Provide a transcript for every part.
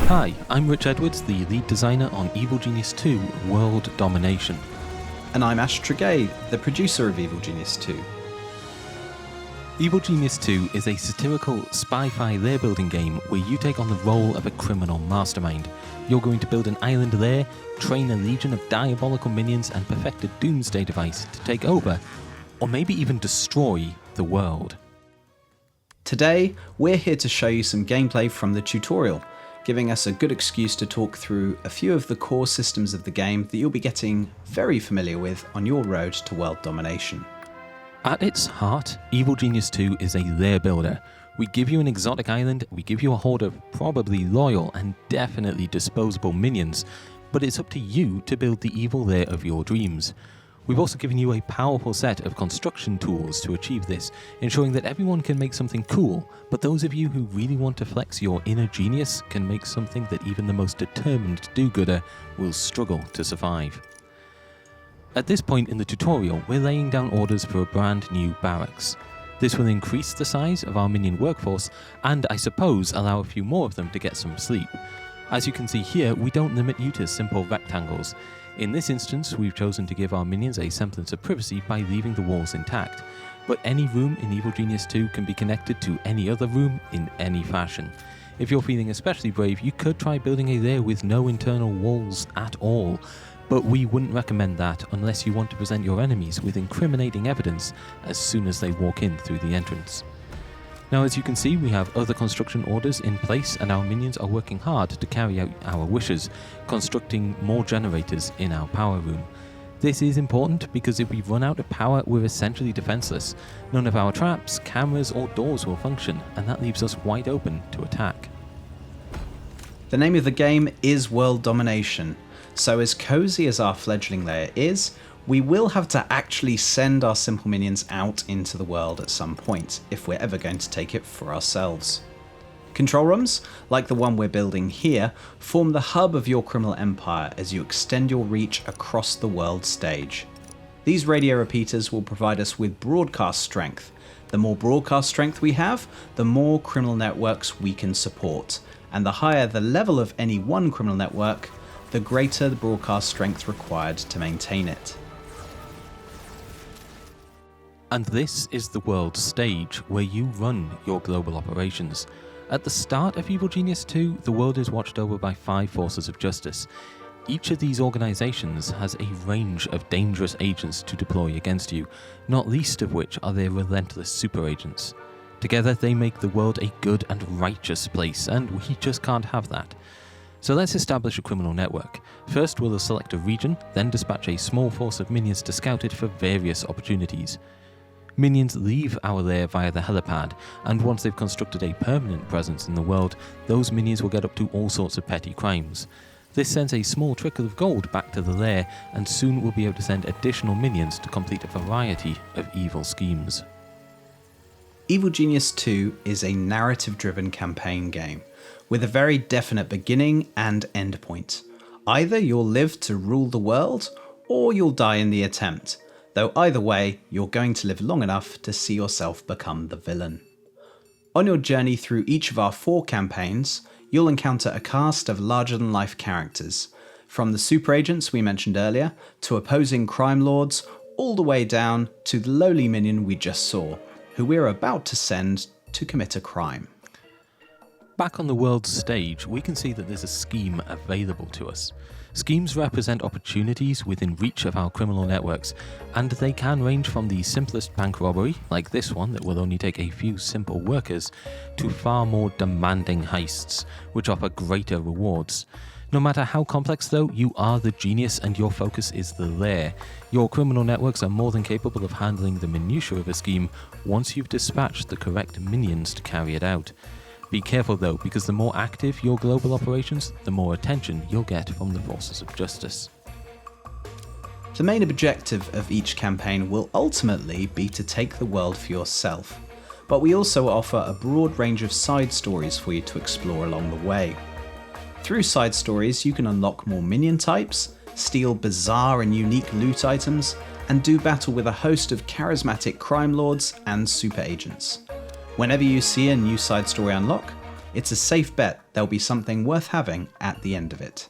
Hi, I'm Rich Edwards, the lead designer on Evil Genius 2 World Domination. And I'm Ash Tregay, the producer of Evil Genius 2. Evil Genius 2 is a satirical spy-fi lair building game where you take on the role of a criminal mastermind. You're going to build an island lair, train a legion of diabolical minions, and perfect a doomsday device to take over, or maybe even destroy, the world. Today, we're here to show you some gameplay from the tutorial, giving us a good excuse to talk through a few of the core systems of the game that you'll be getting very familiar with on your road to world domination. At its heart, Evil Genius 2 is a lair builder. We give you an exotic island, we give you a horde of probably loyal and definitely disposable minions, but it's up to you to build the evil lair of your dreams. We've also given you a powerful set of construction tools to achieve this, ensuring that everyone can make something cool, but those of you who really want to flex your inner genius can make something that even the most determined do-gooder will struggle to survive. At this point in the tutorial, we're laying down orders for a brand new barracks. This will increase the size of our minion workforce and, I suppose, allow a few more of them to get some sleep. As you can see here, we don't limit you to simple rectangles. In this instance, we've chosen to give our minions a semblance of privacy by leaving the walls intact, but any room in Evil Genius 2 can be connected to any other room in any fashion. If you're feeling especially brave, you could try building a lair with no internal walls at all, but we wouldn't recommend that unless you want to present your enemies with incriminating evidence as soon as they walk in through the entrance. Now, as you can see, we have other construction orders in place and our minions are working hard to carry out our wishes, constructing more generators in our power room. This is important because if we run out of power, we're essentially defenseless. None of our traps, cameras or doors will function, and that leaves us wide open to attack. The name of the game is World Domination, so as cozy as our fledgling lair is, we will have to actually send our simple minions out into the world at some point, if we're ever going to take it for ourselves. Control rooms, like the one we're building here, form the hub of your criminal empire as you extend your reach across the world stage. These radio repeaters will provide us with broadcast strength. The more broadcast strength we have, the more criminal networks we can support, and the higher the level of any one criminal network, the greater the broadcast strength required to maintain it. And this is the world stage where you run your global operations. At the start of Evil Genius 2, the world is watched over by 5 forces of justice. Each of these organizations has a range of dangerous agents to deploy against you, not least of which are their relentless super agents. Together they make the world a good and righteous place, and we just can't have that. So let's establish a criminal network. First we'll select a region, then dispatch a small force of minions to scout it for various opportunities. Minions leave our lair via the helipad, and once they've constructed a permanent presence in the world, those minions will get up to all sorts of petty crimes. This sends a small trickle of gold back to the lair, and soon we'll be able to send additional minions to complete a variety of evil schemes. Evil Genius 2 is a narrative-driven campaign game, with a very definite beginning and end point. Either you'll live to rule the world, or you'll die in the attempt. Though either way, you're going to live long enough to see yourself become the villain. On your journey through each of our 4 campaigns, you'll encounter a cast of larger-than-life characters, from the super agents we mentioned earlier, to opposing crime lords, all the way down to the lowly minion we just saw, who we're about to send to commit a crime. Back on the world stage, we can see that there's a scheme available to us. Schemes represent opportunities within reach of our criminal networks, and they can range from the simplest bank robbery, like this one that will only take a few simple workers, to far more demanding heists, which offer greater rewards. No matter how complex though, you are the genius and your focus is the lair. Your criminal networks are more than capable of handling the minutiae of a scheme once you've dispatched the correct minions to carry it out. Be careful though, because the more active your global operations, the more attention you'll get from the forces of justice. The main objective of each campaign will ultimately be to take the world for yourself, but we also offer a broad range of side stories for you to explore along the way. Through side stories you can unlock more minion types, steal bizarre and unique loot items, and do battle with a host of charismatic crime lords and super agents. Whenever you see a new side story unlock, it's a safe bet there'll be something worth having at the end of it.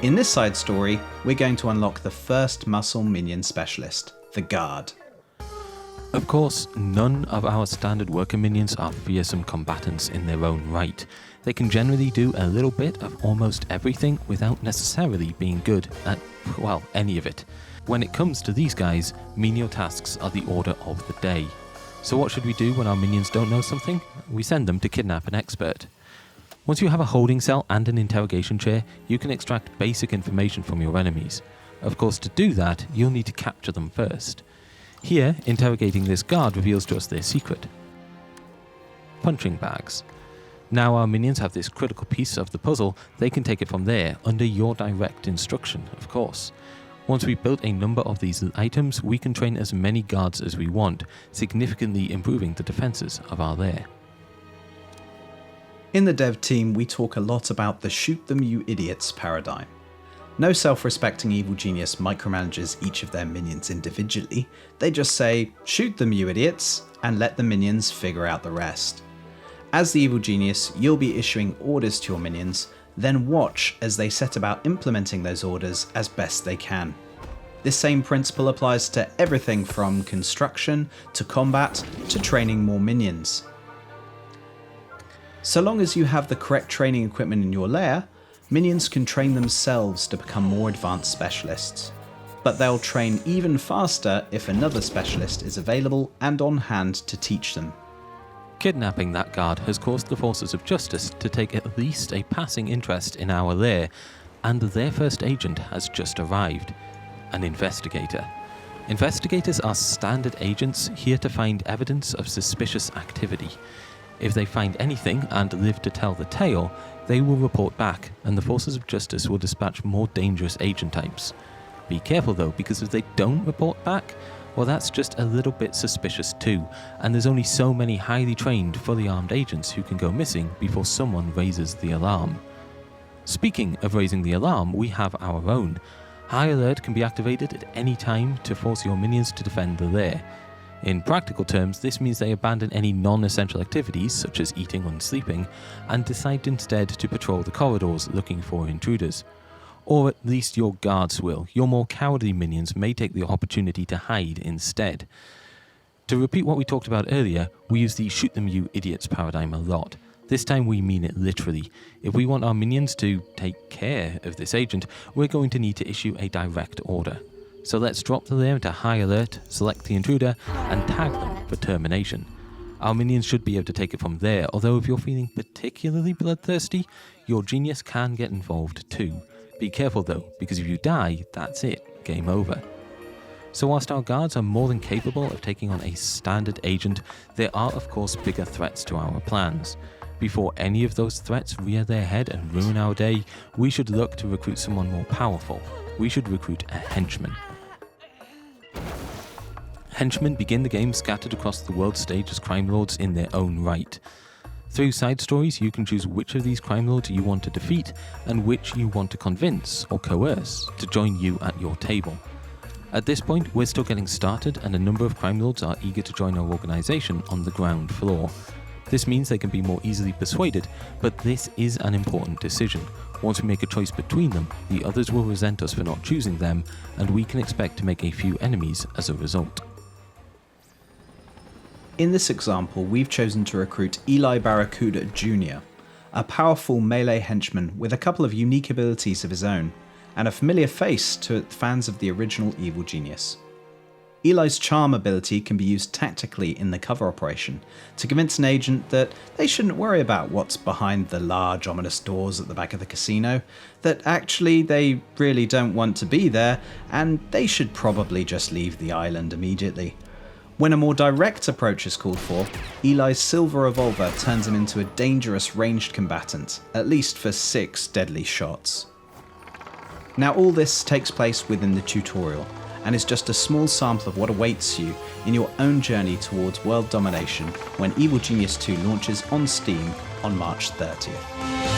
In this side story, we're going to unlock the first muscle minion specialist, the Guard. Of course, none of our standard worker minions are fearsome combatants in their own right. They can generally do a little bit of almost everything without necessarily being good at, well, any of it. When it comes to these guys, menial tasks are the order of the day. So what should we do when our minions don't know something? We send them to kidnap an expert. Once you have a holding cell and an interrogation chair, you can extract basic information from your enemies. Of course, to do that, you'll need to capture them first. Here, interrogating this guard reveals to us their secret. Punching bags. Now our minions have this critical piece of the puzzle, they can take it from there, under your direct instruction, of course. Once we've built a number of these items, we can train as many guards as we want, significantly improving the defenses of our lair. In the dev team, we talk a lot about the shoot them you idiots paradigm. No self-respecting evil genius micromanages each of their minions individually, they just say, shoot them you idiots, and let the minions figure out the rest. As the evil genius, you'll be issuing orders to your minions, then watch as they set about implementing those orders as best they can. This same principle applies to everything from construction, to combat, to training more minions. So long as you have the correct training equipment in your lair, minions can train themselves to become more advanced specialists. But they'll train even faster if another specialist is available and on hand to teach them. Kidnapping that guard has caused the forces of justice to take at least a passing interest in our lair, and their first agent has just arrived, an investigator. Investigators are standard agents here to find evidence of suspicious activity. If they find anything and live to tell the tale, they will report back, and the forces of justice will dispatch more dangerous agent types. Be careful though, because if they don't report back, well, that's just a little bit suspicious too, and there's only so many highly trained, fully armed agents who can go missing before someone raises the alarm. Speaking of raising the alarm, we have our own. High Alert can be activated at any time to force your minions to defend the lair. In practical terms, this means they abandon any non-essential activities, such as eating and sleeping, and decide instead to patrol the corridors looking for intruders. Or at least your guards will. Your more cowardly minions may take the opportunity to hide instead. To repeat what we talked about earlier, we use the shoot them you idiots paradigm a lot. This time we mean it literally. If we want our minions to take care of this agent, we're going to need to issue a direct order. So let's drop the lair into high alert, select the intruder, and tag them for termination. Our minions should be able to take it from there, although if you're feeling particularly bloodthirsty, your genius can get involved too. Be careful though, because if you die, that's it, game over. So whilst our guards are more than capable of taking on a standard agent, there are of course bigger threats to our plans. Before any of those threats rear their head and ruin our day, we should look to recruit someone more powerful. We should recruit a henchman. Henchmen begin the game scattered across the world stage as crime lords in their own right. Through side stories, you can choose which of these crime lords you want to defeat and which you want to convince or coerce to join you at your table. At this point, we're still getting started and a number of crime lords are eager to join our organisation on the ground floor. This means they can be more easily persuaded, but this is an important decision. Once we make a choice between them, the others will resent us for not choosing them, and we can expect to make a few enemies as a result. In this example, we've chosen to recruit Eli Barracuda Jr., a powerful melee henchman with a couple of unique abilities of his own, and a familiar face to fans of the original Evil Genius. Eli's charm ability can be used tactically in the cover operation to convince an agent that they shouldn't worry about what's behind the large ominous doors at the back of the casino, that actually they really don't want to be there, and they should probably just leave the island immediately. When a more direct approach is called for, Eli's silver revolver turns him into a dangerous ranged combatant, at least for 6 deadly shots. Now all this takes place within the tutorial, and is just a small sample of what awaits you in your own journey towards world domination when Evil Genius 2 launches on Steam on March 30th.